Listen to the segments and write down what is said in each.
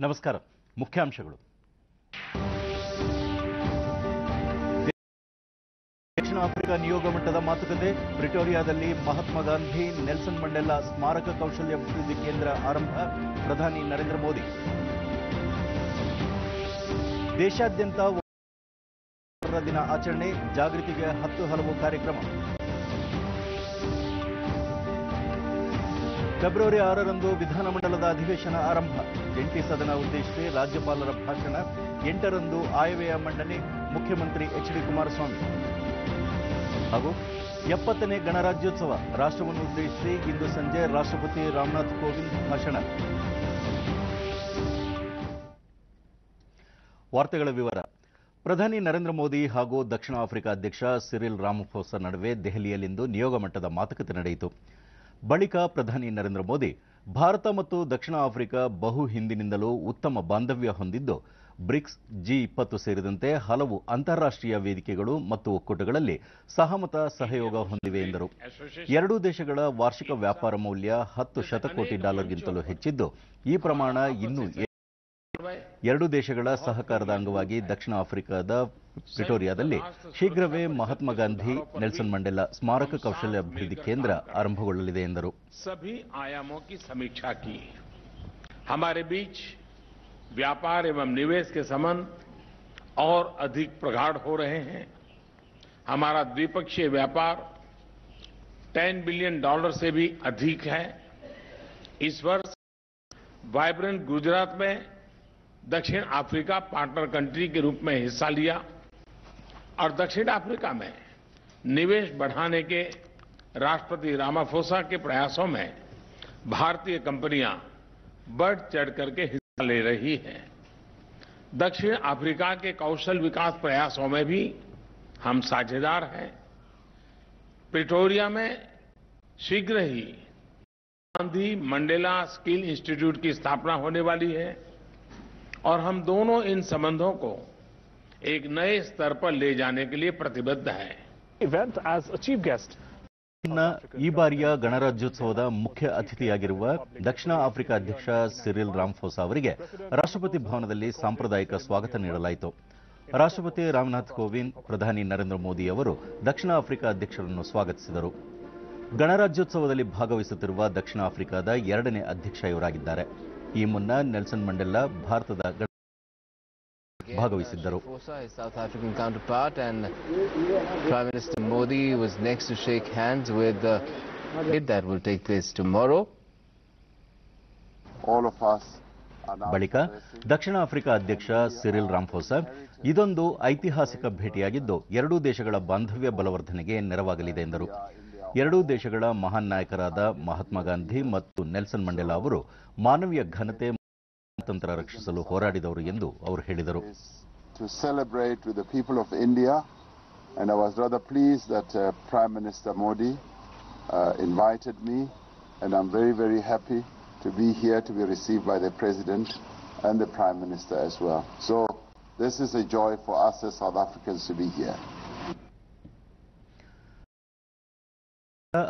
ನಮಸ್ಕಾರ. ಮುಖ್ಯಾಂಶಗಳು. ದಕ್ಷಿಣ ಆಫ್ರಿಕಾ ನಿಯೋಗ ಮಟ್ಟದ ಮಾತುಕತೆ. ಪ್ರಿಟೋರಿಯಾದಲ್ಲಿ ಮಹಾತ್ಮ ಗಾಂಧಿ, ನೆಲ್ಸನ್ ಮಂಡೇಲಾ ಸ್ಮಾರಕ ಕೌಶಲ್ಯಾಭಿವೃದ್ಧಿ ಕೇಂದ್ರ ಆರಂಭ. ಪ್ರಧಾನಿ ನರೇಂದ್ರ ಮೋದಿ. ದೇಶಾದ್ಯಂತ ದಿನ ಆಚರಣೆ, ಜಾಗೃತಿಗೆ 10 ಹಲವು ಕಾರ್ಯಕ್ರಮ. ಫೆಬ್ರವರಿ 6ರಂದು ವಿಧಾನಮಂಡಲದ ಅಧಿವೇಶನ ಆರಂಭ. ಜಂಟಿ ಸದನ ಉದ್ದೇಶಿಸಿ ರಾಜ್ಯಪಾಲರ ಭಾಷಣ. 8ರಂದು ಆಯವ್ಯಯ ಮಂಡನೆ, ಮುಖ್ಯಮಂತ್ರಿ ಎಚ್.ಡಿ. ಕುಮಾರಸ್ವಾಮಿ. ಹಾಗೂ 70ನೇ ಗಣರಾಜ್ಯೋತ್ಸವ, ರಾಷ್ಟ್ರವನ್ನು ಉದ್ದೇಶಿಸಿ ಇಂದು ಸಂಜೆ ರಾಷ್ಟ್ರಪತಿ ರಾಮನಾಥ್ ಕೋವಿಂದ್ ಭಾಷಣ. ವಾರ್ತೆಗಳ ವಿವರ. ಪ್ರಧಾನಿ ನರೇಂದ್ರ ಮೋದಿ ಹಾಗೂ ದಕ್ಷಿಣ ಆಫ್ರಿಕಾ ಅಧ್ಯಕ್ಷ ಸಿರಿಲ್ ರಾಮಫೋಸಾ ನಡುವೆ ದೆಹಲಿಯಲ್ಲಿಂದು ನಿಯೋಗ ಮಟ್ಟದ ಮಾತುಕತೆ ನಡೆಯಿತು. ಬಳಿಕ ಪ್ರಧಾನಿ ನರೇಂದ್ರ ಮೋದಿ, ಭಾರತ ಮತ್ತು ದಕ್ಷಿಣ ಆಫ್ರಿಕಾ ಬಹು ಹಿಂದಿನಿಂದಲೂ ಉತ್ತಮ ಬಾಂಧವ್ಯ ಹೊಂದಿದ್ದು, ಬ್ರಿಕ್ಸ್, G20 ಸೇರಿದಂತೆ ಹಲವು ಅಂತಾರಾಷ್ಟ್ರೀಯ ವೇದಿಕೆಗಳು ಮತ್ತು ಒಕ್ಕೂಟಗಳಲ್ಲಿ ಸಹಮತ ಸಹಯೋಗ ಹೊಂದಿವೆ ಎಂದರು. ಎರಡೂ ದೇಶಗಳ ವಾರ್ಷಿಕ ವ್ಯಾಪಾರ ಮೌಲ್ಯ $10 ಶತಕೋಟಿ ಗಿಂತಲೂ ಹೆಚ್ಚಿದ್ದು, ಈ ಪ್ರಮಾಣ ಇನ್ನೂ ಎರಡೂ ದೇಶಗಳ ಸಹಕಾರದ ಅಂಗವಾಗಿ ದಕ್ಷಿಣ ಆಫ್ರಿಕಾದ ಪ್ರಿಟೋರಿಯಾದಲ್ಲಿ ಶೀಘ್ರವೇ ಮಹಾತ್ಮ ಗಾಂಧಿ, ನೆಲ್ಸನ್ ಮಂಡೇಲಾ ಸ್ಮಾರಕ ಕೌಶಲ್ಯಾಭಿವೃದ್ಧಿ ಕೇಂದ್ರ ಆರಂಭಗೊಳ್ಳಲಿದೆ ಎಂದರು. सभी आयामों की समीक्षा की. हमारे बीच व्यापार एवं निवेश के संबंध और अधिक प्रगाढ़ हो रहे हैं. हमारा द्विपक्षीय व्यापार $10 बिलियन से भी अधिक है. इस वर्ष वाइब्रेंट गुजरात में दक्षिण अफ्रीका पार्टनर कंट्री के रूप में हिस्सा लिया और दक्षिण अफ्रीका में निवेश बढ़ाने के राष्ट्रपति रामाफोसा के प्रयासों में भारतीय कंपनियां बढ़ चढ़ करके हिस्सा ले रही हैं. दक्षिण अफ्रीका के कौशल विकास प्रयासों में भी हम साझेदार हैं. प्रिटोरिया में शीघ्र ही गांधी मंडेला स्किल इंस्टीट्यूट की स्थापना होने वाली है और हम दोनों इन संबंधों को एक नए स्तर पर ले जाने के लिए प्रतिबद्ध हैं. Event as a chief guest. ಈ ಬಾರಿಯ ಗಣರಾಜ್ಯೋತ್ಸವದ ಮುಖ್ಯ ಅತಿಥಿಯಾಗಿರುವ ದಕ್ಷಿಣ ಆಫ್ರಿಕಾ ಅಧ್ಯಕ್ಷ ಸಿರಿಲ್ ರಾಮಫೋಸಾ ಅವರಿಗೆ ರಾಷ್ಟ್ರಪತಿ ಭವನದಲ್ಲಿ ಸಾಂಪ್ರದಾಯಿಕ ಸ್ವಾಗತ ನೀಡಲಾಯಿತು. ರಾಷ್ಟ್ರಪತಿ ರಾಮನಾಥ್ ಕೋವಿಂದ್, ಪ್ರಧಾನಿ ನರೇಂದ್ರ ಮೋದಿ ಅವರು ದಕ್ಷಿಣ ಆಫ್ರಿಕಾ ಅಧ್ಯಕ್ಷರನ್ನು ಸ್ವಾಗತಿಸಿದರು. ಗಣರಾಜ್ಯೋತ್ಸವದಲ್ಲಿ ಭಾಗವಹಿಸುತ್ತಿರುವ ದಕ್ಷಿಣ ಆಫ್ರಿಕಾದ 2ನೇ ಅಧ್ಯಕ್ಷ ಇವರಾಗಿದ್ದಾರೆ. ಈ ಮುನ್ನ ನೆಲ್ಸನ್ ಮಂಡೇಲಾ ಭಾರತದ ಭಾಗವಹಿಸಿದ್ದರು. South African counterpart and Prime Minister Modi was next to shake hands with the that will take place tomorrow. All of us. ಬಳಿಕ ದಕ್ಷಿಣ ಆಫ್ರಿಕಾ ಅಧ್ಯಕ್ಷ ಸಿರಿಲ್ ರಾಮಫೋಸಾ, ಇದೊಂದು ಐತಿಹಾಸಿಕ ಭೇಟಿಯಾಗಿದ್ದು ಎರಡೂ ದೇಶಗಳ ಬಾಂಧವ್ಯ ಬಲವರ್ಧನೆಗೆ ನೆರವಾಗಲಿದೆ ಎಂದರು. ಎರಡೂ ದೇಶಗಳ ಮಹಾನ್ ನಾಯಕರಾದ ಮಹಾತ್ಮ ಗಾಂಧಿ ಮತ್ತು ನೆಲ್ಸನ್ ಮಂಡೇಲಾ ಅವರು ಮಾನವೀಯ ಘನತೆ ಸ್ವಾತಂತ್ರ್ಯ ರಕ್ಷಿಸಲು ಹೋರಾಡಿದವರು ಎಂದು ಅವರು ಹೇಳಿದರು. To celebrate with the people of India, and I was rather pleased that Prime Minister Modi invited me, and I'm very, very happy to be here to be received by the President and the Prime Minister as well. So this is a joy for us as South Africans to be here.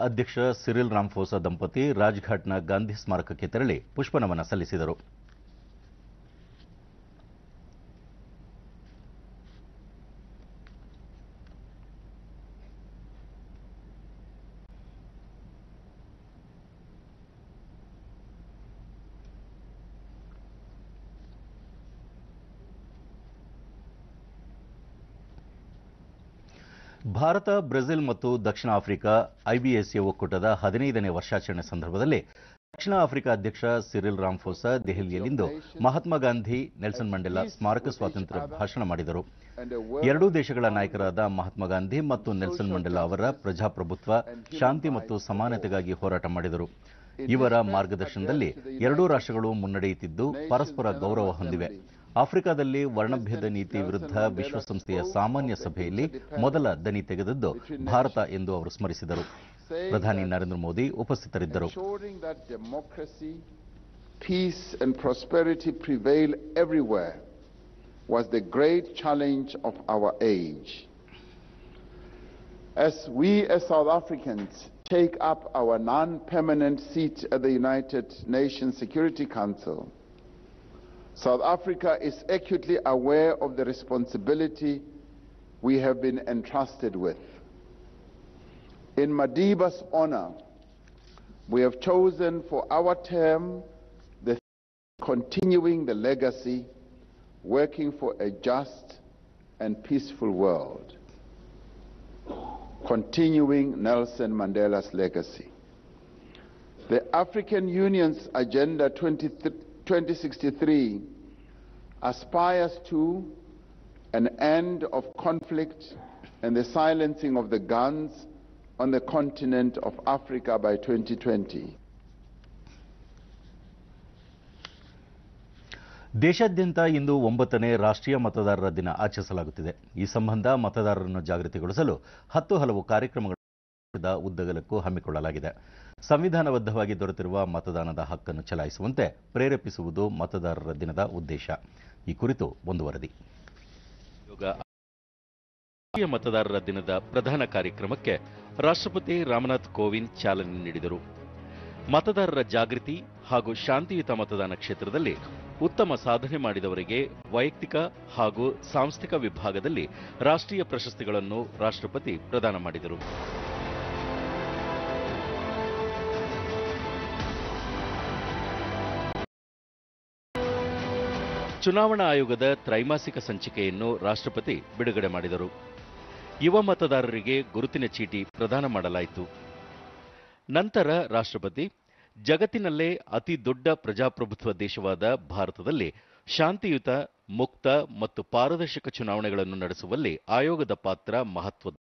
ಅಧ್ಯಕ್ಷ Cyril Ramaphosa ದಂಪತಿ ರಾಜ್ಘಾಟ್ನ ಗಾಂಧಿ ಸ್ಮಾರಕಕ್ಕೆ ತೆರಳಿ ಪುಷ್ಪನಮನ ಸಲ್ಲಿಸಿದರು. Bharat, Brazil ಮತ್ತು ದಕ್ಷಿಣ Africa IBSA ಒಕ್ಕೂಟದ 15ನೇ ವರ್ಷಾಚರಣೆ ಸಂದರ್ಭದಲ್ಲಿ ದಕ್ಷಿಣ ಆಫ್ರಿಕಾ ಅಧ್ಯಕ್ಷ ಸಿರಿಲ್ ರಾಮಫೋಸಾ ದೆಹಲಿಯಲ್ಲಿಂದು ಮಹಾತ್ಮ ಗಾಂಧಿ, ನೆಲ್ಸನ್ ಮಂಡೇಲಾ ಸ್ಮಾರಕ ಸ್ವಾತಂತ್ರ್ಯ ಭಾಷಣ ಮಾಡಿದರು. ಎರಡೂ ದೇಶಗಳ ನಾಯಕರಾದ ಮಹಾತ್ಮ ಗಾಂಧಿ ಮತ್ತು ನೆಲ್ಸನ್ ಮಂಡೇಲಾ ಅವರ ಪ್ರಜಾಪ್ರಭುತ್ವ, ಶಾಂತಿ ಮತ್ತು ಸಮಾನತೆಗಾಗಿ ಹೋರಾಟ ಮಾಡಿದರು. ಇವರ ಮಾರ್ಗದರ್ಶನದಲ್ಲಿ ಎರಡೂ ರಾಷ್ಟ್ರಗಳು ಮುನ್ನಡೆಯುತ್ತಿದ್ದು ಪರಸ್ಪರ ಗೌರವ ಹೊಂದಿವೆ. ಆಫ್ರಿಕಾದಲ್ಲಿ ವರ್ಣಭೇದ ನೀತಿ ವಿರುದ್ಧ ವಿಶ್ವಸಂಸ್ಥೆಯ ಸಾಮಾನ್ಯ ಸಭೆಯಲ್ಲಿ ಮೊದಲ ದನಿ ತೆಗೆದದ್ದು ಭಾರತ ಎಂದು ಅವರು ಸ್ಮರಿಸಿದರು. ಪ್ರಧಾನಿ ನರೇಂದ್ರ ಮೋದಿ ಉಪಸ್ಥಿತರಿದ್ದರು. Peace and prosperity prevail everywhere was the great challenge of our age. As we as South Africans take up our non-permanent seat at the United Nations Security Council, South Africa is acutely aware of the responsibility we have been entrusted with. In Madiba's honor, we have chosen for our term the continuing the legacy, working for a just and peaceful world. Continuing Nelson Mandela's legacy. The African Union's Agenda 2063 aspires to an end of conflict and the silencing of the guns on the continent of Africa by 2020. ದೇಶಾದ್ಯಂತ ಇಂದು 9ನೇ ರಾಷ್ಟ್ರೀಯ ಮತದಾರರ ದಿನ ಆಚರಿಸಲಾಗುತ್ತಿದೆ. ಈ ಸಂಬಂಧ ಮತದಾರರನ್ನು ಜಾಗೃತಿಗೊಳಿಸಲು 10 ಹಲವು ಕಾರ್ಯಕ್ರಮಗಳ ಉದ್ದಗಲಕ್ಕೂ ಹಮ್ಮಿಕೊಳ್ಳಲಾಗಿದೆ. ಸಂವಿಧಾನಬದ್ಧವಾಗಿ ದೊರೆತಿರುವ ಮತದಾನದ ಹಕ್ಕನ್ನು ಚಲಾಯಿಸುವಂತೆ ಪ್ರೇರೇಪಿಸುವುದು ಮತದಾರರ ದಿನದ ಉದ್ದೇಶ. ಈ ಕುರಿತು ಒಂದು ವರದಿ. ರಾಷ್ಟ್ರೀಯ ಮತದಾರರ ದಿನದ ಪ್ರಧಾನ ಕಾರ್ಯಕ್ರಮಕ್ಕೆ ರಾಷ್ಟ್ರಪತಿ ರಾಮನಾಥ್ ಕೋವಿಂದ್ ಚಾಲನೆ ನೀಡಿದರು. ಮತದಾರರ ಜಾಗೃತಿ ಹಾಗೂ ಶಾಂತಿಯುತ ಮತದಾನ ಕ್ಷೇತ್ರದಲ್ಲಿ ಉತ್ತಮ ಸಾಧನೆ ಮಾಡಿದವರಿಗೆ ವೈಯಕ್ತಿಕ ಹಾಗೂ ಸಾಂಸ್ಥಿಕ ವಿಭಾಗದಲ್ಲಿ ರಾಷ್ಟ್ರೀಯ ಪ್ರಶಸ್ತಿಗಳನ್ನು ರಾಷ್ಟ್ರಪತಿ ಪ್ರದಾನ ಮಾಡಿದರು. ಚುನಾವಣಾ ಆಯೋಗದ ತ್ರೈಮಾಸಿಕ ಸಂಚಿಕೆಯನ್ನು ರಾಷ್ಟ್ರಪತಿ ಬಿಡುಗಡೆ ಮಾಡಿದರು. ಯುವ ಮತದಾರರಿಗೆ ಗುರುತಿನ ಚೀಟಿ ಪ್ರದಾನ ಮಾಡಲಾಯಿತು. ನಂತರ ರಾಷ್ಟ್ರಪತಿ ಜಗತ್ತಿನಲ್ಲೇ ಅತಿ ದೊಡ್ಡ ಪ್ರಜಾಪ್ರಭುತ್ವ ದೇಶವಾದ ಭಾರತದಲ್ಲಿ ಶಾಂತಿಯುತ, ಮುಕ್ತ ಮತ್ತು ಪಾರದರ್ಶಕ ಚುನಾವಣೆಗಳನ್ನು ನಡೆಸುವಲ್ಲಿ ಆಯೋಗದ ಪಾತ್ರ ಮಹತ್ವದ್ದು.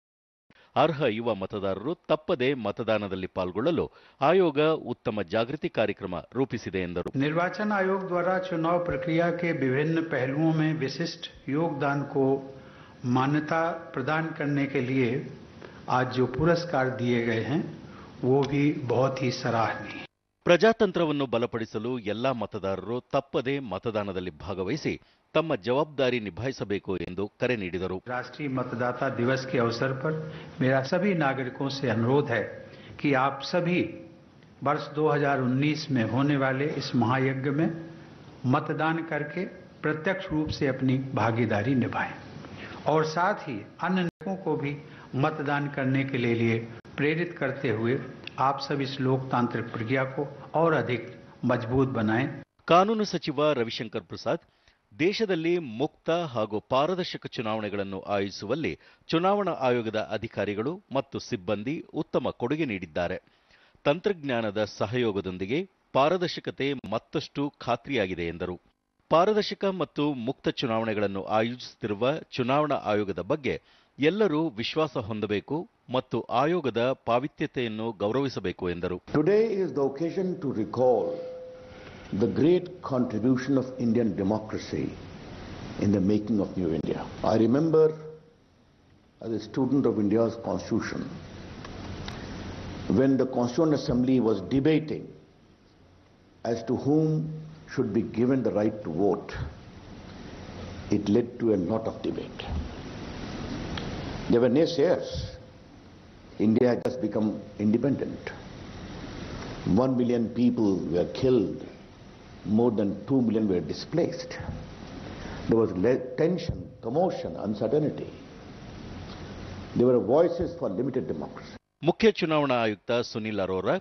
ಅರ್ಹ ಯುವ ಮತದಾರರು ತಪ್ಪದೆ मतदानದಲ್ಲಿ ಪಾಲ್ಗೊಳ್ಳಲು आयोग उत्तम जागृति कार्यक्रम रूपिसिದೆ ಎಂದರು. निर्वाचन आयोग द्वारा चुनाव प्रक्रिया के विभिन्न पहलुओं में विशिष्ट योगदान को मान्यता प्रदान करने के लिए आज जो पुरस्कार दिए गए हैं वो भी बहुत ही सराहनीय. ಪ್ರಜಾತಂತ್ರವನ್ನು ಬಲಪಡಿಸಲು ಎಲ್ಲಾ ಮತದಾರರು ತಪ್ಪದೆ मतदानದಲ್ಲಿ ಭಾಗವಹಿಸಿ तಮ್ಮ जवाबदारी निभाइसबेको ಎಂದು ಕರೆ ನೀಡಿದರು. राष्ट्रीय मतदाता दिवस के अवसर पर मेरा सभी नागरिकों से अनुरोध है कि आप सभी वर्ष 2019 में होने वाले इस महायज्ञ में मतदान करके प्रत्यक्ष रूप से अपनी भागीदारी निभाएं और साथ ही अन्य नागरिकों को भी मतदान करने के लिए प्रेरित करते हुए आप सब इस लोकतांत्रिक प्रक्रिया को और अधिक मजबूत बनाएं. ಕಾನೂನು ಸಚಿವ ರವಿಶಂಕರ್ ಪ್ರಸಾದ್ ದೇಶದಲ್ಲಿ ಮುಕ್ತ ಹಾಗೂ ಪಾರದರ್ಶಕ ಚುನಾವಣೆಗಳನ್ನು ಆಯೋಜಿಸುವಲ್ಲಿ ಚುನಾವಣಾ ಆಯೋಗದ ಅಧಿಕಾರಿಗಳು ಮತ್ತು ಸಿಬ್ಬಂದಿ ಉತ್ತಮ ಕೊಡುಗೆ ನೀಡಿದ್ದಾರೆ. ತಂತ್ರಜ್ಞಾನದ ಸಹಯೋಗದೊಂದಿಗೆ ಪಾರದರ್ಶಕತೆ ಮತ್ತಷ್ಟು ಖಾತ್ರಿಯಾಗಿದೆ ಎಂದರು. ಪಾರದರ್ಶಕ ಮತ್ತು ಮುಕ್ತ ಚುನಾವಣೆಗಳನ್ನು ಆಯೋಜಿಸುತ್ತಿರುವ ಚುನಾವಣಾ ಆಯೋಗದ ಬಗ್ಗೆ ಎಲ್ಲರೂ ವಿಶ್ವಾಸ ಹೊಂದಬೇಕು ಮತ್ತು ಆಯೋಗದ ಪಾವಿತ್ರ್ಯತೆಯನ್ನು ಗೌರವಿಸಬೇಕು ಎಂದರು. Today is the occasion to recall the great contribution of Indian democracy in the making of New India. I remember as a student of India's constitution, when the Constituent Assembly was debating as to whom should be given the right to vote, it led to a lot of debate. There were naysayers. India had just become independent. 1 million people were killed. More than 2 million were displaced. There was tension, commotion, uncertainty. There were voices for limited democracy. ಮುಖ್ಯ ಚುನಾವಣಾ ಆಯುಕ್ತ ಸುನಿಲ್ ಅರೋರಾ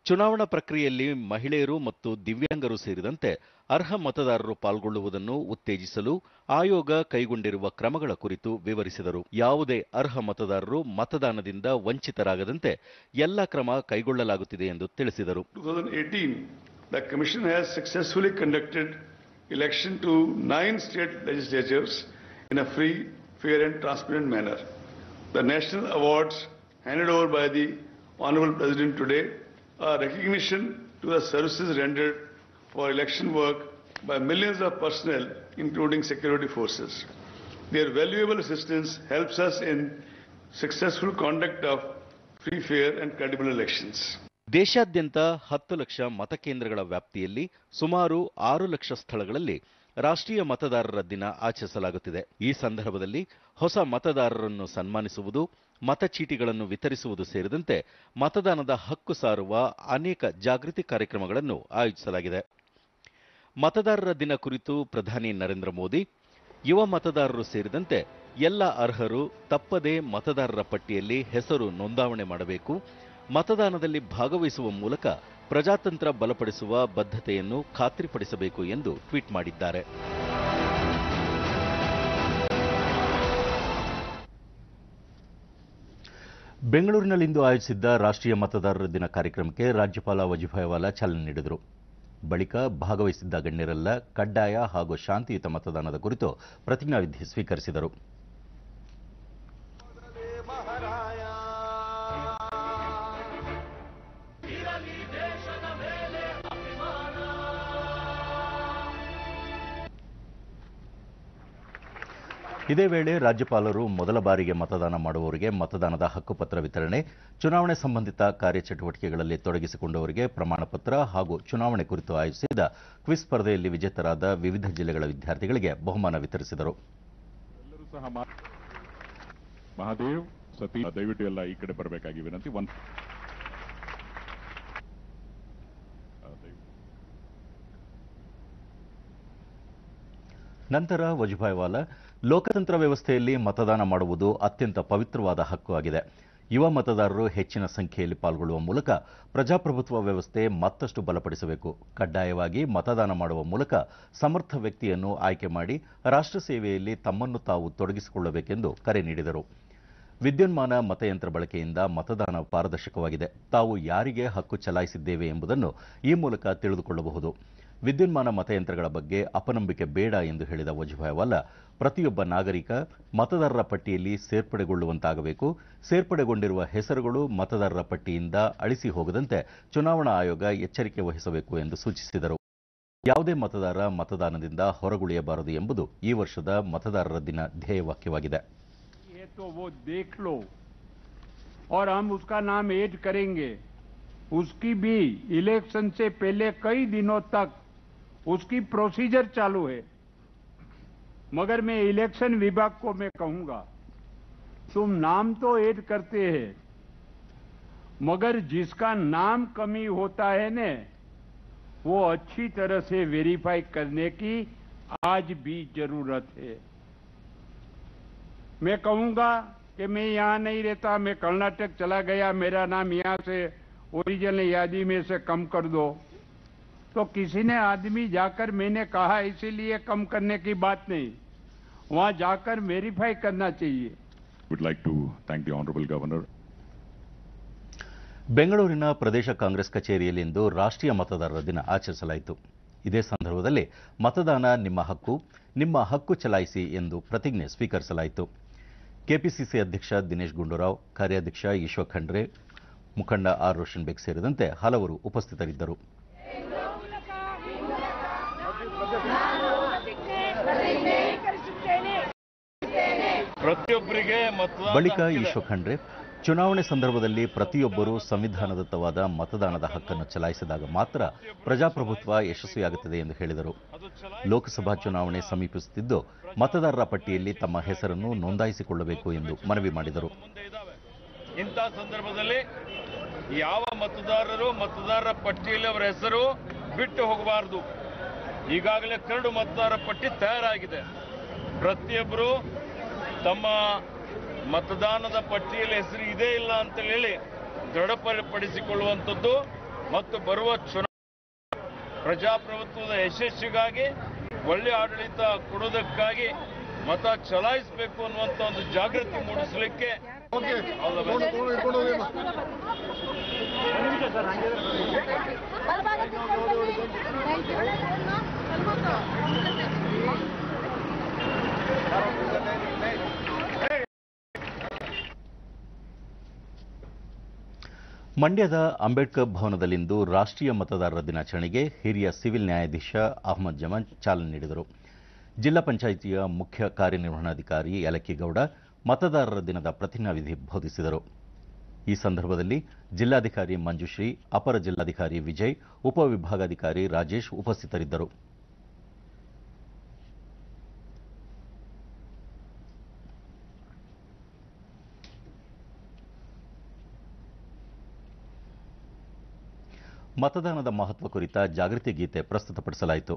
ಚುನಾವಣಾ ಪ್ರಕ್ರಿಯೆಯಲ್ಲಿ ಮಹಿಳೆಯರು ಮತ್ತು ದಿವ್ಯಾಂಗರು ಸೇರಿದಂತೆ ಅರ್ಹ ಮತದಾರರು ಪಾಲ್ಗೊಳ್ಳುವುದನ್ನು ಉತ್ತೇಜಿಸಲು ಆಯೋಗ ಕೈಗೊಂಡಿರುವ ಕ್ರಮಗಳ ಕುರಿತು ವಿವರಿಸಿದರು. ಯಾವುದೇ ಅರ್ಹ ಮತದಾರರು ಮತದಾನದಿಂದ ವಂಚಿತರಾಗದಂತೆ ಎಲ್ಲ ಕ್ರಮ ಕೈಗೊಳ್ಳಲಾಗುತ್ತಿದೆ ಎಂದು ತಿಳಿಸಿದರು. 2018 the Commission has successfully conducted election to 9 state legislatures in a free, fair and transparent manner. The national awards handed over by the Honorable President today are recognition to the services rendered for election work by millions of personnel, including security forces. Their valuable assistance helps us in successful conduct of free, fair and credible elections. ದೇಶಾದ್ಯಂತ 10 ಲಕ್ಷ ಮತಕೇಂದ್ರಗಳ ವ್ಯಾಪ್ತಿಯಲ್ಲಿ ಸುಮಾರು 6 ಲಕ್ಷ ಸ್ಥಳಗಳಲ್ಲಿ ರಾಷ್ಟ್ರೀಯ ಮತದಾರರ ದಿನ ಆಚರಿಸಲಾಗುತ್ತಿದೆ. ಈ ಸಂದರ್ಭದಲ್ಲಿ ಹೊಸ ಮತದಾರರನ್ನು ಸನ್ಮಾನಿಸುವುದು, ಮತಚೀಟಿಗಳನ್ನು ವಿತರಿಸುವುದು ಸೇರಿದಂತೆ ಮತದಾನದ ಹಕ್ಕು ಸಾರುವ ಅನೇಕ ಜಾಗೃತಿ ಕಾರ್ಯಕ್ರಮಗಳನ್ನು ಆಯೋಜಿಸಲಾಗಿದೆ. ಮತದಾರರ ದಿನ ಕುರಿತು ಪ್ರಧಾನಿ ನರೇಂದ್ರ ಮೋದಿ, ಯುವ ಮತದಾರರು ಸೇರಿದಂತೆ ಎಲ್ಲ ಅರ್ಹರು ತಪ್ಪದೇ ಮತದಾರರ ಪಟ್ಟಿಯಲ್ಲಿ ಹೆಸರು ನೋಂದಾವಣೆ ಮಾಡಬೇಕು, ಮತದಾನದಲ್ಲಿ ಭಾಗವಹಿಸುವ ಮೂಲಕ ಪ್ರಜಾತಂತ್ರ ಬಲಪಡಿಸುವ ಬದ್ಧತೆಯನ್ನು ಖಾತ್ರಿಪಡಿಸಬೇಕು ಎಂದು ಟ್ವೀಟ್ ಮಾಡಿದ್ದಾರೆ. ಬೆಂಗಳೂರಿನಲ್ಲಿಂದು ಆಯೋಜಿಸಿದ್ದ ರಾಷ್ಟ್ರೀಯ ಮತದಾರರ ದಿನ ಕಾರ್ಯಕ್ರಮಕ್ಕೆ ರಾಜ್ಯಪಾಲ ವಜೂಭಾಯಿ ವಾಲಾ ಚಾಲನೆ ನೀಡಿದರು. ಬಳಿಕ ಭಾಗವಹಿಸಿದ್ದ ಗಣ್ಯರೆಲ್ಲ ಕಡ್ಡಾಯ ಹಾಗೂ ಶಾಂತಿಯುತ ಮತದಾನದ ಕುರಿತು ಪ್ರತಿಜ್ಞಾವಿಧಿ ಸ್ವೀಕರಿಸಿದರು. ಇದೇ ವೇಳೆ ರಾಜ್ಯಪಾಲರು ಮೊದಲ ಬಾರಿಗೆ ಮತದಾನ ಮಾಡುವವರಿಗೆ ಮತದಾನದ ಹಕ್ಕುಪತ್ರ ವಿತರಣೆ, ಚುನಾವಣೆ ಸಂಬಂಧಿತ ಕಾರ್ಯಚಟುವಟಿಕೆಗಳಲ್ಲಿ ತೊಡಗಿಸಿಕೊಂಡವರಿಗೆ ಪ್ರಮಾಣ ಪತ್ರ ಹಾಗೂ ಚುನಾವಣೆ ಕುರಿತು ಆಯೋಜಿಸಿದ್ದ ಕ್ವಿಜ್ ಸ್ಪರ್ಧೆಯಲ್ಲಿ ವಿಜೇತರಾದ ವಿವಿಧ ಜಿಲ್ಲೆಗಳ ವಿದ್ಯಾರ್ಥಿಗಳಿಗೆ ಬಹುಮಾನ ವಿತರಿಸಿದರು. ಎಲ್ಲರೂ ಸಹ ಮಹಾದೇವ್ ಸತಿ ದಯವಿಟ್ಟು ಎಲ್ಲ ಈ ಕಡೆ ಬರಬೇಕಾಗಿ ವಿನಂತಿ. ನಂತರ ವಜೂಭಾಯಿ ವಾಲಾ, ಲೋಕತಂತ್ರ ವ್ಯವಸ್ಥೆಯಲ್ಲಿ ಮತದಾನ ಮಾಡುವುದು ಅತ್ಯಂತ ಪವಿತ್ರವಾದ ಹಕ್ಕು ಆಗಿದೆ. ಯುವ ಮತದಾರರು ಹೆಚ್ಚಿನ ಸಂಖ್ಯೆಯಲ್ಲಿ ಪಾಲ್ಗೊಳ್ಳುವ ಮೂಲಕ ಪ್ರಜಾಪ್ರಭುತ್ವ ವ್ಯವಸ್ಥೆ ಮತ್ತಷ್ಟು ಬಲಪಡಿಸಬೇಕು. ಕಡ್ಡಾಯವಾಗಿ ಮತದಾನ ಮಾಡುವ ಮೂಲಕ ಸಮರ್ಥ ವ್ಯಕ್ತಿಯನ್ನು ಆಯ್ಕೆ ಮಾಡಿ ರಾಷ್ಟ್ರ ಸೇವೆಯಲ್ಲಿ ತಮ್ಮನ್ನು ತಾವು ತೊಡಗಿಸಿಕೊಳ್ಳಬೇಕೆಂದು ಕರೆ ನೀಡಿದರು. ವಿದ್ಯುನ್ಮಾನ ಮತಯಂತ್ರ ಬಳಕೆಯಿಂದ ಮತದಾನ ಪಾರದರ್ಶಕವಾಗಿದೆ. ತಾವು ಯಾರಿಗೆ ಹಕ್ಕು ಚಲಾಯಿಸಿದ್ದೇವೆ ಎಂಬುದನ್ನು ಈ ಮೂಲಕ ತಿಳಿದುಕೊಳ್ಳಬಹುದು. ವಿದ್ಯುನ್ಮಾನ ಮತಯಂತ್ರಗಳ ಬಗ್ಗೆ ಅಪನಂಬಿಕೆ ಬೇಡ ಎಂದು ಹೇಳಿದ ವಜೂಭಾಯಿ ವಾಲಾ, ಪ್ರತಿಯೊಬ್ಬ ನಾಗರಿಕ ಮತದಾರರ ಪಟ್ಟಿಯಲ್ಲಿ ಸೇರ್ಪಡೆಗೊಳ್ಳುವಂತಾಗಬೇಕು. ಸೇರ್ಪಡೆಗೊಂಡಿರುವ ಹೆಸರುಗಳು ಮತದಾರರ ಪಟ್ಟಿಯಿಂದ ಅಳಿಸಿ ಹೋಗದಂತೆ ಚುನಾವಣಾ ಆಯೋಗ ಎಚ್ಚರಿಕೆ ವಹಿಸಬೇಕು ಎಂದು ಸೂಚಿಸಿದರು. ಯಾವುದೇ ಮತದಾರ ಮತದಾನದಿಂದ ಹೊರಗುಳಿಯಬಾರದು ಎಂಬುದು ಈ ವರ್ಷದ ಮತದಾರರ ದಿನ ಧ್ಯೇಯವಾಕ್ಯವಾಗಿದೆ. तो वो देख लो और हम उसका नाम ऐड करेंगे. उसकी भी इलेक्शन से पहले कई दिनों तक उसकी प्रोसीजर चालू है. मगर मैं इलेक्शन विभाग को मैं कहूंगा, तुम नाम तो ऐड करते हैं, मगर जिसका नाम कमी होता है ने, वो अच्छी तरह से वेरीफाई करने की आज भी जरूरत है. मैं कहूंगा कि मैं यहां नहीं रहता, मैं कर्नाटक चला गया, मेरा नाम यहां से ओरिजिनल यादी में से कम कर दो, तो किसी ने आदमी जाकर मैंने कहा इसीलिए कम करने की बात नहीं, वहां जाकर वेरीफाई करना चाहिए. Would like to thank the honorable governor. ಬೆಂಗಳೂರಿನ ಪ್ರದೇಶ ಕಾಂಗ್ರೆಸ್ ಕಚೇರಿಯಲ್ಲಿಂದು ರಾಷ್ಟ್ರೀಯ ಮತದಾರರ ದಿನ ಆಚರಿಸಲಾಯಿತು. ಇದೇ ಸಂದರ್ಭದಲ್ಲಿ ಮತದಾನ ನಿಮ್ಮ ಹಕ್ಕು ಚಲಾಯಿಸಿ ಎಂದು ಪ್ರತಿಜ್ಞೆ ಸ್ವೀಕರಿಸಲಾಯಿತು. ಕೆಪಿಸಿಸಿ ಅಧ್ಯಕ್ಷ ದಿನೇಶ್ ಗುಂಡೂರಾವ್, ಕಾರ್ಯಾಧ್ಯಕ್ಷ ಈಶ್ವರ್ ಖಂಡ್ರೆ, ಮುಖಂಡ ಆರ್ ರೋಷನ್ ಬೇಗ್ ಸೇರಿದಂತೆ ಹಲವರು ಉಪಸ್ಥಿತರಿದ್ದರು. ಬಳಿಕ ಈಶ್ವರ್ ಖಂಡ್ರೆ, ಚುನಾವಣೆ ಸಂದರ್ಭದಲ್ಲಿ ಪ್ರತಿಯೊಬ್ಬರೂ ಸಂವಿಧಾನದತ್ತವಾದ ಮತದಾನದ ಹಕ್ಕನ್ನು ಚಲಾಯಿಸಿದಾಗ ಮಾತ್ರ ಪ್ರಜಾಪ್ರಭುತ್ವ ಯಶಸ್ವಿಯಾಗುತ್ತದೆ ಎಂದು ಹೇಳಿದರು. ಲೋಕಸಭಾ ಚುನಾವಣೆ ಸಮೀಪಿಸುತ್ತಿದ್ದು ಮತದಾರರ ಪಟ್ಟಿಯಲ್ಲಿ ತಮ್ಮ ಹೆಸರನ್ನು ನೋಂದಾಯಿಸಿಕೊಳ್ಳಬೇಕು ಎಂದು ಮನವಿ ಮಾಡಿದರು. ಇಂಥ ಸಂದರ್ಭದಲ್ಲಿ ಯಾವ ಮತದಾರರು ಮತದಾರರ ಪಟ್ಟಿಯಲ್ಲಿ ಅವರ ಹೆಸರು ಬಿಟ್ಟು ಹೋಗಬಾರದು. ಈಗಾಗಲೇ ಕರಡು ಮತದಾರರ ಪಟ್ಟಿ ತಯಾರಾಗಿದೆ. ಪ್ರತಿಯೊಬ್ಬರು ತಮ್ಮ ಮತದಾನದ ಪಟ್ಟಿಯಲ್ಲಿ ಹೆಸರು ಇದೇ ಇಲ್ಲ ಅಂತ ಹೇಳಿ ದೃಢಪಡಿಸಿಕೊಳ್ಳುವಂಥದ್ದು ಮತ್ತು ಬರುವ ಚುನಾವಣೆ ಪ್ರಜಾಪ್ರಭುತ್ವದ ಯಶಸ್ಸಿಗಾಗಿ ಒಳ್ಳೆ ಆಡಳಿತ ಕೊಡೋದಕ್ಕಾಗಿ ಮತ ಚಲಾಯಿಸಬೇಕು ಅನ್ನುವಂಥ ಒಂದು ಜಾಗೃತಿ ಮೂಡಿಸಲಿಕ್ಕೆ ಮಂಡ್ಯದ ಅಂಬೇಡ್ಕರ್ ಭವನದಲ್ಲಿಂದು ರಾಷ್ಟ್ರೀಯ ಮತದಾರರ ದಿನಾಚರಣೆಗೆ ಹಿರಿಯ ಸಿವಿಲ್ ನ್ಯಾಯಾಧೀಶ ಅಹಮದ್ ಜಮಾನ್ ಚಾಲನೆ ನೀಡಿದರು. ಜಿಲ್ಲಾ ಪಂಚಾಯಿತಿಯ ಮುಖ್ಯ ಕಾರ್ಯನಿರ್ವಹಣಾಧಿಕಾರಿ ಯಲಕ್ಕಿಗೌಡ ಮತದಾರರ ದಿನದ ಪ್ರತಿಜ್ಞಾವಿಧಿ ಬೋಧಿಸಿದರು. ಈ ಸಂದರ್ಭದಲ್ಲಿ ಜಿಲ್ಲಾಧಿಕಾರಿ ಮಂಜುಶ್ರೀ, ಅಪರ ಜಿಲ್ಲಾಧಿಕಾರಿ ವಿಜಯ್, ಉಪವಿಭಾಗಾಧಿಕಾರಿ ರಾಜೇಶ್ ಉಪಸ್ಥಿತರಿದ್ದರು. ಮತದಾನದ ಮಹತ್ವ ಕುರಿತ ಜಾಗೃತಿ ಗೀತೆ ಪ್ರಸ್ತುತಪಡಿಸಲಾಯಿತು.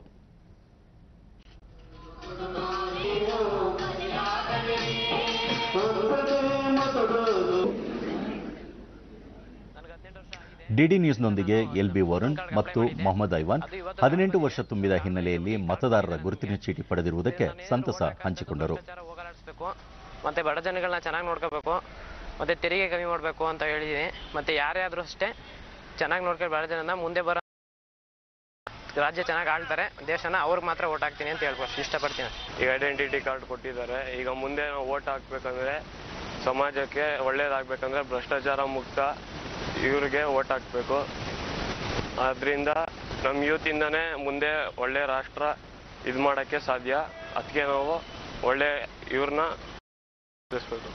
ಡಿಡಿ ನ್ಯೂಸ್ನೊಂದಿಗೆ ಎಲ್ಬಿ ವರುಣ್ ಮತ್ತು ಮೊಹಮ್ಮದ್ ಐವಾನ್ 18 ವರ್ಷ ತುಂಬಿದ ಹಿನ್ನೆಲೆಯಲ್ಲಿ ಮತದಾರರ ಗುರುತಿನ ಚೀಟಿ ಪಡೆದಿರುವುದಕ್ಕೆ ಸಂತಸ ಹಂಚಿಕೊಂಡರು. ಮತ್ತೆ ಬಡ ಜನಗಳನ್ನ ಚೆನ್ನಾಗಿ ನೋಡ್ಕೋಬೇಕು, ಮತ್ತೆ ತೆರಿಗೆ ಕಮ್ಮಿ ಮಾಡಬೇಕು ಅಂತ ಹೇಳಿದೀನಿ. ಮತ್ತೆ ಯಾರೇ ಆದ್ರೂ ಅಷ್ಟೇ ಚೆನ್ನಾಗಿ ನೋಡ್ಕೊಂಡು ಬಡ ಜನನ ಮುಂದೆ ಬರೋ ರಾಜ್ಯ ಚೆನ್ನಾಗಿ ಆಳ್ತಾರೆ, ದೇಶನ ಅವ್ರಿಗೆ ಮಾತ್ರ ವೋಟ್ ಹಾಕ್ತೀನಿ ಅಂತ ಹೇಳ್ಬೋದು ಇಷ್ಟಪಡ್ತೀನಿ. ಈಗ ಐಡೆಂಟಿಟಿ ಕಾರ್ಡ್ ಕೊಟ್ಟಿದ್ದಾರೆ. ಈಗ ಮುಂದೆ ನಾವು ವೋಟ್ ಹಾಕ್ಬೇಕಂದ್ರೆ ಸಮಾಜಕ್ಕೆ ಒಳ್ಳೇದಾಗಬೇಕಂದ್ರೆ ಭ್ರಷ್ಟಾಚಾರ ಮುಕ್ತ ಇವ್ರಿಗೆ ವೋಟ್ ಹಾಕಬೇಕು. ಅದರಿಂದ ನಮ್ಮ ಯೂತಿಂದನೇ ಮುಂದೆ ಒಳ್ಳೆ ರಾಷ್ಟ್ರ ಇದು ಮಾಡೋಕ್ಕೆ ಸಾಧ್ಯ. ಅದಕ್ಕೆ ನಾವು ಒಳ್ಳೆ ಇವ್ರನ್ನ ತಿಳಿಸ್ಬೇಕು.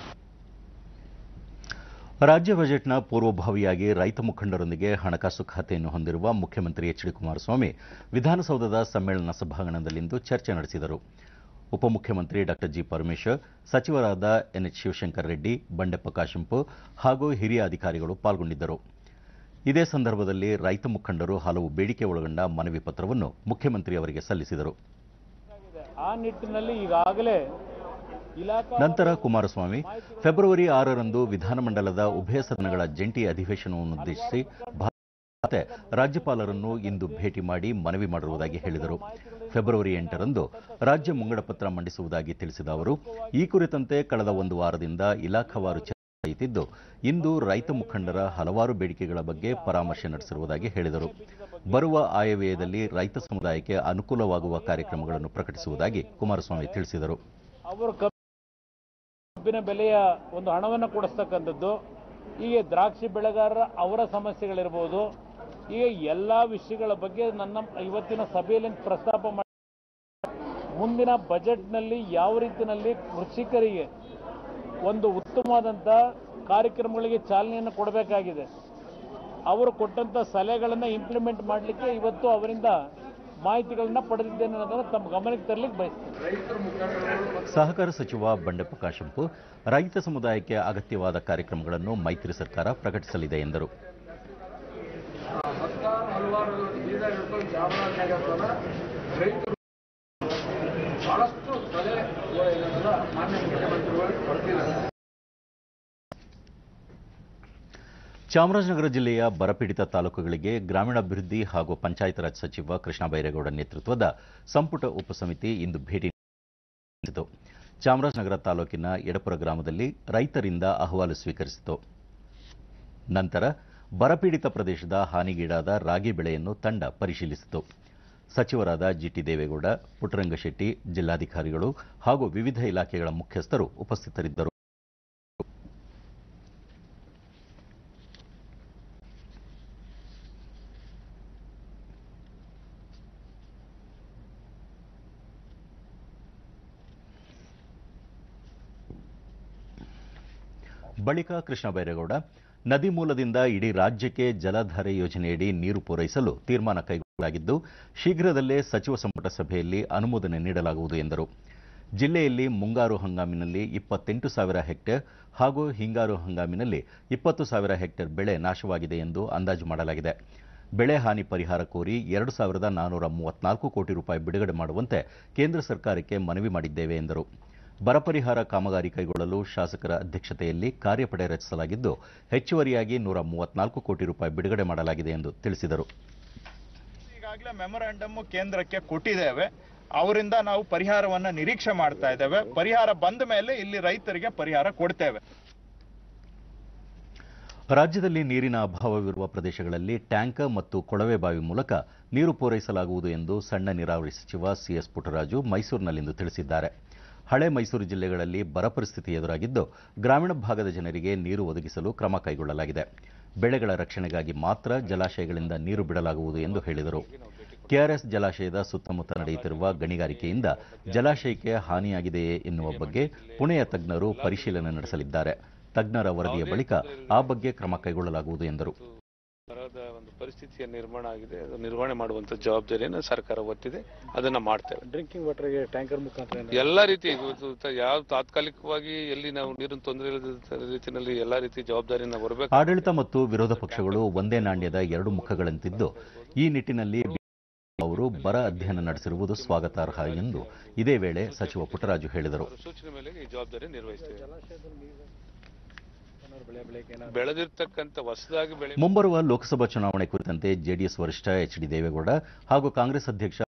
ರಾಜ್ಯ ಬಜೆಟ್ನ ಪೂರ್ವಭಾವಿಯಾಗಿ ರೈತ ಮುಖಂಡರೊಂದಿಗೆ ಹಣಕಾಸು ಖಾತೆಯನ್ನು ಹೊಂದಿರುವ ಮುಖ್ಯಮಂತ್ರಿ ಎಚ್ ಡಿ ಕುಮಾರಸ್ವಾಮಿ ವಿಧಾನಸೌಧದ ಸಮ್ಮೇಳನ ಸಭಾಂಗಣದಲ್ಲಿಂದು ಚರ್ಚೆ ನಡೆಸಿದರು. ಉಪಮುಖ್ಯಮಂತ್ರಿ ಡಾ ಜಿ ಪರಮೇಶ್ವರ್, ಸಚಿವರಾದ ಎನ್ಎಚ್ ಶಿವಶಂಕರ್ ರೆಡ್ಡಿ, ಬಂಡೆಪ್ಪ ಕಾಶೆಂಪೂರ್ ಹಾಗೂ ಹಿರಿಯ ಅಧಿಕಾರಿಗಳು ಪಾಲ್ಗೊಂಡಿದ್ದರು. ಇದೇ ಸಂದರ್ಭದಲ್ಲಿ ರೈತ ಮುಖಂಡರು ಹಲವು ಬೇಡಿಕೆ ಒಳಗೊಂಡ ಮನವಿ ಪತ್ರವನ್ನು ಮುಖ್ಯಮಂತ್ರಿ ಅವರಿಗೆ ಸಲ್ಲಿಸಿದರು. ಆ ನಿಟ್ಟಿನಲ್ಲಿ ಈಗಾಗಲೇ ನಂತರ ಕುಮಾರಸ್ವಾಮಿ ಫೆಬ್ರವರಿ 6ರಂದು ವಿಧಾನಮಂಡಲದ ಉಭಯ ಸದನಗಳ ಜಂಟಿ ಅಧಿವೇಶನವನ್ನುದ್ದೇಶಿಸಿ ರಾಜ್ಯಪಾಲರನ್ನು ಇಂದು ಭೇಟಿ ಮಾಡಿ ಮನವಿ ಮಾಡಿರುವುದಾಗಿ ಹೇಳಿದರು. ಫೆಬ್ರವರಿ 8ರಂದು ರಾಜ್ಯ ಮುಂಗಡಪತ್ರ ಮಂಡಿಸುವುದಾಗಿ ತಿಳಿಸಿದ ಅವರು, ಈ ಕುರಿತಂತೆ ಕಳೆದ ಒಂದು ವಾರದಿಂದ ಇಲಾಖಾವಾರು ಚರ್ಚೆ ನಡೆಯುತ್ತಿದ್ದು, ಇಂದು ರೈತ ಮುಖಂಡರ ಹಲವಾರು ಬೇಡಿಕೆಗಳ ಬಗ್ಗೆ ಪರಾಮರ್ಶೆ ನಡೆಸಿರುವುದಾಗಿ ಹೇಳಿದರು. ಬರುವ ಆಯವ್ಯಯದಲ್ಲಿ ರೈತ ಸಮುದಾಯಕ್ಕೆ ಅನುಕೂಲವಾಗುವ ಕಾರ್ಯಕ್ರಮಗಳನ್ನು ಪ್ರಕಟಿಸುವುದಾಗಿ ಕುಮಾರಸ್ವಾಮಿ ತಿಳಿಸಿದರು. ಅವರು ಕಬ್ಬಿನ ಬೆಲೆಯ ಒಂದು ಹಣವನ್ನು ಕೊಡಿಸ್ತಕ್ಕಂಥದ್ದು, ಹೀಗೆ ದ್ರಾಕ್ಷಿ ಬೆಳೆಗಾರರ ಅವರ ಸಮಸ್ಯೆಗಳಿರ್ಬೋದು, ಹೀಗೆ ಎಲ್ಲ ವಿಷಯಗಳ ಬಗ್ಗೆ ನನ್ನ ಇವತ್ತಿನ ಸಭೆಯಲ್ಲಿ ಪ್ರಸ್ತಾಪ ಮಾಡಿ ಮುಂದಿನ ಬಜೆಟ್ನಲ್ಲಿ ಯಾವ ರೀತಿಯಲ್ಲಿ ಕೃಷಿಕರಿಗೆ ಒಂದು ಉತ್ತಮವಾದಂಥ ಕಾರ್ಯಕ್ರಮಗಳಿಗೆ ಚಾಲನೆಯನ್ನು ಕೊಡಬೇಕಾಗಿದೆ. ಅವರು ಕೊಟ್ಟಂಥ ಸಲಹೆಗಳನ್ನು ಇಂಪ್ಲಿಮೆಂಟ್ ಮಾಡಲಿಕ್ಕೆ ಇವತ್ತು ಅವರಿಂದ ಮಾಹಿತಿಗಳನ್ನ ಪಡೆದಿದ್ದೇನೆ ಅನ್ನೋದನ್ನು ತಮ್ಮ ಗಮನಕ್ಕೆ ತರಲಿಕ್ಕೆ ಬಯಸ್ತೇನೆ. ಸಹಕಾರ ಸಚಿವ ಬಂಡೆಪ್ಪ ಕಾಶೆಂಪೂರ್ ರೈತ ಸಮುದಾಯಕ್ಕೆ ಅಗತ್ಯವಾದ ಕಾರ್ಯಕ್ರಮಗಳನ್ನು ಮೈತ್ರಿ ಸರ್ಕಾರ ಪ್ರಕಟಿಸಲಿದೆ ಎಂದರು. ಚಾಮರಾಜನಗರ ಜಿಲ್ಲೆಯ ಬರಪೀಡಿತ ತಾಲೂಕುಗಳಿಗೆ ಗ್ರಾಮೀಣಾಭಿವೃದ್ಧಿ ಹಾಗೂ ಪಂಚಾಯತ್ ರಾಜ್ ಸಚಿವ ಕೃಷ್ಣ ಬೈರೇಗೌಡ ನೇತೃತ್ವದ ಸಂಪುಟ ಉಪಸಮಿತಿ ಇಂದು ಭೇಟಿ ನೀಡಿತು. ಚಾಮರಾಜನಗರ ತಾಲೂಕಿನ ಎಡಪುರ ಗ್ರಾಮದಲ್ಲಿ ರೈತರಿಂದ ಅಹವಾಲು ಸ್ವೀಕರಿಸಿತು. ನಂತರ ಬರಪೀಡಿತ ಪ್ರದೇಶದ ಹಾನಿಗೀಡಾದ ರಾಗಿ ಬೆಳೆಯನ್ನು ತಂಡ ಪರಿಶೀಲಿಸಿತು. ಸಚಿವರಾದ ಜಿಟಿ ದೇವೇಗೌಡ, ಪುಟ್ಟರಂಗಶೆಟ್ಟಿ, ಜಿಲ್ಲಾಧಿಕಾರಿಗಳು ಹಾಗೂ ವಿವಿಧ ಇಲಾಖೆಗಳ ಮುಖ್ಯಸ್ಥರು ಉಪಸ್ಥಿತರಿದ್ದರು. ಬಳಿಕ ಕೃಷ್ಣ ಬೈರೇಗೌಡ, ನದಿ ಮೂಲದಿಂದ ಇಡೀ ರಾಜ್ಯಕ್ಕೆ ಜಲಧಾರೆ ಯೋಜನೆಯಡಿ ನೀರು ಪೂರೈಸಲು ತೀರ್ಮಾನ ಕೈಗೊಳ್ಳಲಾಗಿದ್ದು, ಶೀಘ್ರದಲ್ಲೇ ಸಚಿವ ಸಂಪುಟ ಸಭೆಯಲ್ಲಿ ಅನುಮೋದನೆ ನೀಡಲಾಗುವುದು ಎಂದರು. ಜಿಲ್ಲೆಯಲ್ಲಿ ಮುಂಗಾರು ಹಂಗಾಮಿನಲ್ಲಿ 28,000 ಹೆಕ್ಟೇರ್ ಹಾಗೂ ಹಿಂಗಾರು ಹಂಗಾಮಿನಲ್ಲಿ 20,000 ಹೆಕ್ಟೇರ್ ಬೆಳೆ ನಾಶವಾಗಿದೆ ಎಂದು ಅಂದಾಜು ಮಾಡಲಾಗಿದೆ. ಬೆಳೆ ಹಾನಿ ಪರಿಹಾರ ಕೋರಿ 2,434 ಕೋಟಿ ರೂಪಾಯಿ ಬಿಡುಗಡೆ ಮಾಡುವಂತೆ ಕೇಂದ್ರ ಸರ್ಕಾರಕ್ಕೆ ಮನವಿ ಮಾಡಿದ್ದೇವೆ ಎಂದರು. ಬರ ಪರಿಹಾರ ಕಾಮಗಾರಿ ಕೈಗೊಳ್ಳಲು ಶಾಸಕರ ಅಧ್ಯಕ್ಷತೆಯಲ್ಲಿ ಕಾರ್ಯಪಡೆ ರಚಿಸಲಾಗಿದ್ದು, ಹೆಚ್ಚುವರಿಯಾಗಿ 134 ಕೋಟಿ ರೂಪಾಯಿ ಬಿಡುಗಡೆ ಮಾಡಲಾಗಿದೆ ಎಂದು ತಿಳಿಸಿದರು. ಈಗಾಗಲೇ ಮೆಮೊರಾಂಡಮ್ ಕೇಂದ್ರಕ್ಕೆ ಕೊಟ್ಟಿದ್ದೇವೆ. ಅವರಿಂದ ನಾವು ಪರಿಹಾರವನ್ನು ನಿರೀಕ್ಷೆ ಮಾಡ್ತಾ ಇದ್ದೇವೆ. ಪರಿಹಾರ ಬಂದ ಮೇಲೆ ಇಲ್ಲಿ ರೈತರಿಗೆ ಪರಿಹಾರ ಕೊಡ್ತೇವೆ. ರಾಜ್ಯದಲ್ಲಿ ನೀರಿನ ಅಭಾವವಿರುವ ಪ್ರದೇಶಗಳಲ್ಲಿ ಟ್ಯಾಂಕರ್ ಮತ್ತು ಕೊಳವೆ ಬಾವಿ ಮೂಲಕ ನೀರು ಪೂರೈಸಲಾಗುವುದು ಎಂದು ಸಣ್ಣ ನೀರಾವರಿ ಸಚಿವ ಸಿಎಸ್ ಪುಟ್ಟರಾಜು ಮೈಸೂರಿನಲ್ಲಿಂದು ತಿಳಿಸಿದ್ದಾರೆ. ಹಳೆ ಮೈಸೂರು ಜಿಲ್ಲೆಗಳಲ್ಲಿ ಬರ ಪರಿಸ್ಥಿತಿ ಎದುರಾಗಿದ್ದು, ಗ್ರಾಮೀಣ ಭಾಗದ ಜನರಿಗೆ ನೀರು ಒದಗಿಸಲು ಕ್ರಮ ಕೈಗೊಳ್ಳಲಾಗಿದೆ. ಬೆಳೆಗಳ ರಕ್ಷಣೆಗಾಗಿ ಮಾತ್ರ ಜಲಾಶಯಗಳಿಂದ ನೀರು ಬಿಡಲಾಗುವುದು ಎಂದು ಹೇಳಿದರು. ಕೆಆರ್ಎಸ್ ಜಲಾಶಯದ ಸುತ್ತಮುತ್ತ ನಡೆಯುತ್ತಿರುವ ಗಣಿಗಾರಿಕೆಯಿಂದ ಜಲಾಶಯಕ್ಕೆ ಹಾನಿಯಾಗಿದೆಯೇ ಎನ್ನುವ ಬಗ್ಗೆ ಪುಣೆಯ ತಜ್ಞರು ಪರಿಶೀಲನೆ ನಡೆಸಲಿದ್ದಾರೆ. ತಜ್ಞರ ವರದಿಯ ಬಳಿಕ ಆ ಬಗ್ಗೆ ಕ್ರಮ ಕೈಗೊಳ್ಳಲಾಗುವುದು ಎಂದರು. ಬರದ ಒಂದು ಪರಿಸ್ಥಿತಿಯ ನಿರ್ಮಾಣ ಆಗಿದೆ, ಅದು ನಿರ್ವಹಣೆ ಮಾಡುವಂತ ಜವಾಬ್ದಾರಿಯನ್ನು ಸರ್ಕಾರ ಹೊತ್ತಿದೆ, ಅದನ್ನ ಮಾಡ್ತೇವೆ. ಡ್ರಿಂಕಿಂಗ್ ವಾಟರ್ಗೆ ಟ್ಯಾಂಕರ್ ಮುಖಾಂತರ ಎಲ್ಲಾ ರೀತಿ ಯಾವ ತಾತ್ಕಾಲಿಕವಾಗಿ ಎಲ್ಲಿ ನಾವು ನೀರಿನ ತೊಂದರೆ ಇಲ್ಲದ ರೀತಿಯಲ್ಲಿ ಎಲ್ಲಾ ರೀತಿ ಜವಾಬ್ದಾರಿಯನ್ನು ಹೊರಬೇಕು. ಆಡಳಿತ ಮತ್ತು ವಿರೋಧ ಪಕ್ಷಗಳು ಒಂದೇ ನಾಣ್ಯದ ಎರಡು ಮುಖಗಳಂತಿದ್ದು, ಈ ನಿಟ್ಟಿನಲ್ಲಿ ಅವರು ಬರ ಅಧ್ಯಯನ ನಡೆಸಿರುವುದು ಸ್ವಾಗತಾರ್ಹ ಎಂದು ಇದೇ ವೇಳೆ ಸಚಿವ ಪುಟ್ಟರಾಜು ಹೇಳಿದರು. ಸೂಚನೆ ಮೇಲೆ ಈ ಜವಾಬ್ದಾರಿ ನಿರ್ವಹಿಸ್ತೇವೆ. ಬೆಳೆದಿರ್ತಕ್ಕಂಥ ಹೊಸದಾಗಿ ಮುಂಬರುವ ಲೋಕಸಭಾ ಚುನಾವಣೆ ಕುರಿತಂತೆ ಜೆಡಿಎಸ್ ವರಿಷ್ಠ ಎಚ್.ಡಿ. ದೇವೇಗೌಡ ಹಾಗೂ ಕಾಂಗ್ರೆಸ್ ಅಧ್ಯಕ್ಷ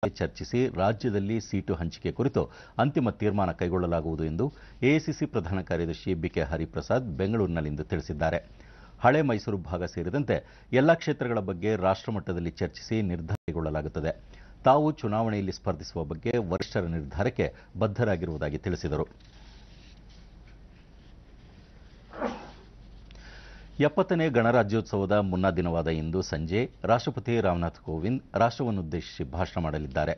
ಚರ್ಚಿಸಿ ರಾಜ್ಯದಲ್ಲಿ ಸೀಟು ಹಂಚಿಕೆ ಕುರಿತು ಅಂತಿಮ ತೀರ್ಮಾನ ಕೈಗೊಳ್ಳಲಾಗುವುದು ಎಂದು ಎಐಸಿಸಿ ಪ್ರಧಾನ ಕಾರ್ಯದರ್ಶಿ ಬಿಕೆ ಹರಿಪ್ರಸಾದ್ ಬೆಂಗಳೂರಿನಲ್ಲಿಂದು ತಿಳಿಸಿದ್ದಾರೆ. ಹಳೆ ಮೈಸೂರು ಭಾಗ ಸೇರಿದಂತೆ ಎಲ್ಲಾ ಕ್ಷೇತ್ರಗಳ ಬಗ್ಗೆ ರಾಷ್ಟ್ರಮಟ್ಟದಲ್ಲಿ ಚರ್ಚಿಸಿ ನಿರ್ಧಾರ ಕೈಗೊಳ್ಳಲಾಗುತ್ತದೆ. ತಾವು ಚುನಾವಣೆಯಲ್ಲಿ ಸ್ಪರ್ಧಿಸುವ ಬಗ್ಗೆ ವರಿಷ್ಠರ ನಿರ್ಧಾರಕ್ಕೆ ಬದ್ಧರಾಗಿರುವುದಾಗಿ ತಿಳಿಸಿದರು. 70ನೇ ಗಣರಾಜ್ಯೋತ್ಸವದ ಮುನ್ನಾ ದಿನವಾದ ಇಂದು ಸಂಜೆ ರಾಷ್ಟ್ರಪತಿ ರಾಮನಾಥ್ ಕೋವಿಂದ್ ರಾಷ್ಟ್ರವನ್ನುದ್ದೇಶಿಸಿ ಭಾಷಣ ಮಾಡಲಿದ್ದಾರೆ.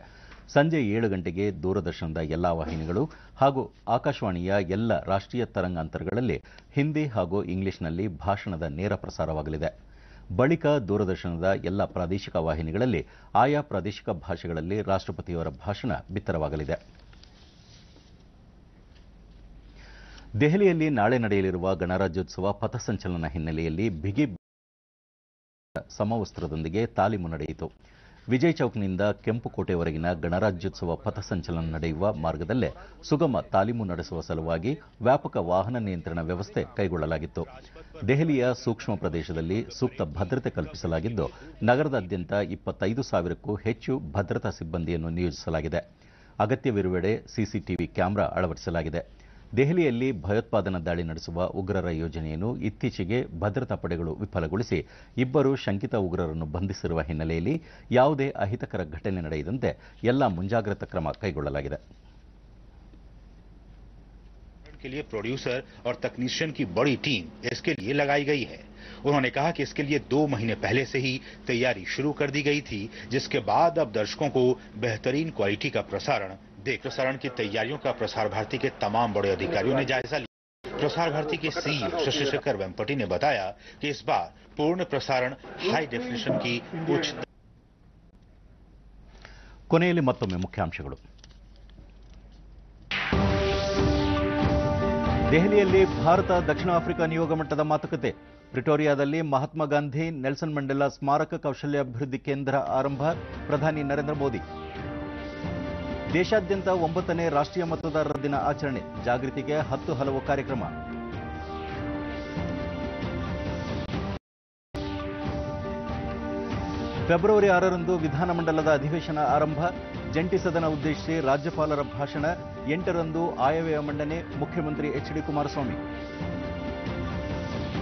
ಸಂಜೆ 7 ಗಂಟೆಗೆ ದೂರದರ್ಶನದ ಎಲ್ಲಾ ವಾಹಿನಿಗಳು ಹಾಗೂ ಆಕಾಶವಾಣಿಯ ಎಲ್ಲ ರಾಷ್ಟ್ರೀಯ ತರಂಗಾಂತರಗಳಲ್ಲಿ ಹಿಂದಿ ಹಾಗೂ ಇಂಗ್ಲಿಷ್ನಲ್ಲಿ ಭಾಷಣದ ನೇರ ಪ್ರಸಾರವಾಗಲಿದೆ. ಬಳಿಕ ದೂರದರ್ಶನದ ಎಲ್ಲ ಪ್ರಾದೇಶಿಕ ವಾಹಿನಿಗಳಲ್ಲಿ ಆಯಾ ಪ್ರಾದೇಶಿಕ ಭಾಷೆಗಳಲ್ಲಿ ರಾಷ್ಟ್ರಪತಿಯವರ ಭಾಷಣ ಬಿತ್ತರವಾಗಲಿದೆ. ದೆಹಲಿಯಲ್ಲಿ ನಾಳೆ ನಡೆಯಲಿರುವ ಗಣರಾಜ್ಯೋತ್ಸವ ಪಥಸಂಚಲನ ಹಿನ್ನೆಲೆಯಲ್ಲಿ ಬಿಗಿ ಸಮವಸ್ತ್ರದೊಂದಿಗೆ ತಾಲೀಮು ನಡೆಯಿತು. ವಿಜಯ್ ಚೌಕ್ನಿಂದ ಕೆಂಪುಕೋಟೆವರೆಗಿನ ಗಣರಾಜ್ಯೋತ್ಸವ ಪಥಸಂಚಲನ ನಡೆಯುವ ಮಾರ್ಗದಲ್ಲೇ ಸುಗಮ ತಾಲೀಮು ನಡೆಸುವ ಸಲುವಾಗಿ ವ್ಯಾಪಕ ವಾಹನ ನಿಯಂತ್ರಣ ವ್ಯವಸ್ಥೆ ಕೈಗೊಳ್ಳಲಾಗಿತ್ತು. ದೆಹಲಿಯ ಸೂಕ್ಷ್ಮ ಪ್ರದೇಶದಲ್ಲಿ ಸೂಕ್ತ ಭದ್ರತೆ ಕಲ್ಪಿಸಲಾಗಿದ್ದು, ನಗರದಾದ್ಯಂತ 25,000ಕ್ಕೂ ಹೆಚ್ಚು ಭದ್ರತಾ ಸಿಬ್ಬಂದಿಯನ್ನು ನಿಯೋಜಿಸಲಾಗಿದೆ. ಅಗತ್ಯವಿರುವೆಡೆ ಸಿಸಿಟಿವಿ ಕ್ಯಾಮೆರಾ ಅಳವಡಿಸಲಾಗಿದೆ. ದೆಹಲಿಯಲ್ಲಿ ಭಯೋತ್ಪಾದನಾ ದಾಳಿ ನಡೆಸುವ ಉಗ್ರರ ಯೋಜನೆಯನ್ನು ಇತ್ತೀಚೆಗೆ ಭದ್ರತಾ ಪಡೆಗಳು ವಿಫಲಗೊಳಿಸಿ 2 ಶಂಕಿತ ಉಗ್ರರನ್ನು ಬಂಧಿಸಿರುವ ಹಿನ್ನೆಲೆಯಲ್ಲಿ ಯಾವುದೇ ಅಹಿತಕರ ಘಟನೆ ನಡೆಯದಂತೆ ಎಲ್ಲ ಮುಂಜಾಗ್ರತಾ ಕ್ರಮ ಕೈಗೊಳ್ಳಲಾಗಿದೆ. के लिए प्रोड्यूसर और तकनीशियन की बड़ी टीम इसके लिए लगाई गई है. उन्होंने कहा कि इसके लिए 2 महीने पहले से ही तैयारी शुरू कर दी गई थी, जिसके बाद अब दर्शकों को बेहतरीन क्वालिटी का प्रसारण की तैयारियों का प्रसार भारती के तमाम बड़े अधिकारियों ने जायजा लिया. प्रसार भारती के सीईओ शशि शेखर वेम्पटी ने बताया कि इस बार पूर्ण प्रसारण हाई डेफिनेशन की उच्च. ಕೊನೆಯಲ್ಲಿ ಮತ್ತೊಮ್ಮೆ ಮುಖ್ಯಾಂಶಗಳು. ದೆಹಲಿಯಲ್ಲಿ ಭಾರತ ದಕ್ಷಿಣ ಆಫ್ರಿಕಾ ನಿಯೋಗ ಮಟ್ಟದ ಮಾತುಕತೆ. ಪ್ರಿಟೋರಿಯಾದಲ್ಲಿ ಮಹಾತ್ಮ ಗಾಂಧಿ ನೆಲ್ಸನ್ ಮಂಡೇಲಾ ಸ್ಮಾರಕ ಕೌಶಲ್ಯಾಭಿವೃದ್ಧಿ ಕೇಂದ್ರ ಆರಂಭ. ಪ್ರಧಾನಿ ನರೇಂದ್ರ ಮೋದಿ. ದೇಶಾದ್ಯಂತ 9ನೇ ರಾಷ್ಟ್ರೀಯ ಮತದಾರರ ದಿನ ಆಚರಣೆ. ಜಾಗೃತಿಗೆ 10 ಹಲವು ಕಾರ್ಯಕ್ರಮ. ಫೆಬ್ರವರಿ 6ರಂದು ವಿಧಾನಮಂಡಲದ ಅಧಿವೇಶನ ಆರಂಭ. ಜಂಟಿ ಸದನ ಉದ್ದೇಶಿಸಿ ರಾಜ್ಯಪಾಲರ ಭಾಷಣ. 8ರಂದು ಆಯವ್ಯಯ ಮಂಡನೆ. ಮುಖ್ಯಮಂತ್ರಿ ಎಚ್.ಡಿ. ಕುಮಾರಸ್ವಾಮಿ.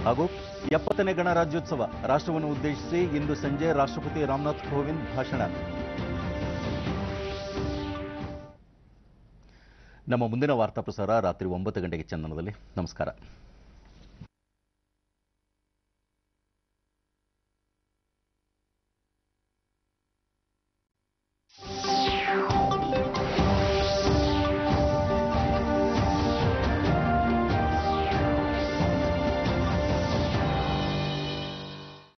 ಹಾಗೂ 70ನೇ ಗಣರಾಜ್ಯೋತ್ಸವ ರಾಷ್ಟ್ರವನ್ನು ಉದ್ದೇಶಿಸಿ ಇಂದು ಸಂಜೆ ರಾಷ್ಟ್ರಪತಿ ರಾಮನಾಥ್ ಕೋವಿಂದ್ ಭಾಷಣ. ನಮ್ಮ ಮುಂದಿನ ವಾರ್ತಾ ಪ್ರಸಾರ ರಾತ್ರಿ 9 ಗಂಟೆಗೆ ಚಂದನದಲ್ಲಿ. ನಮಸ್ಕಾರ.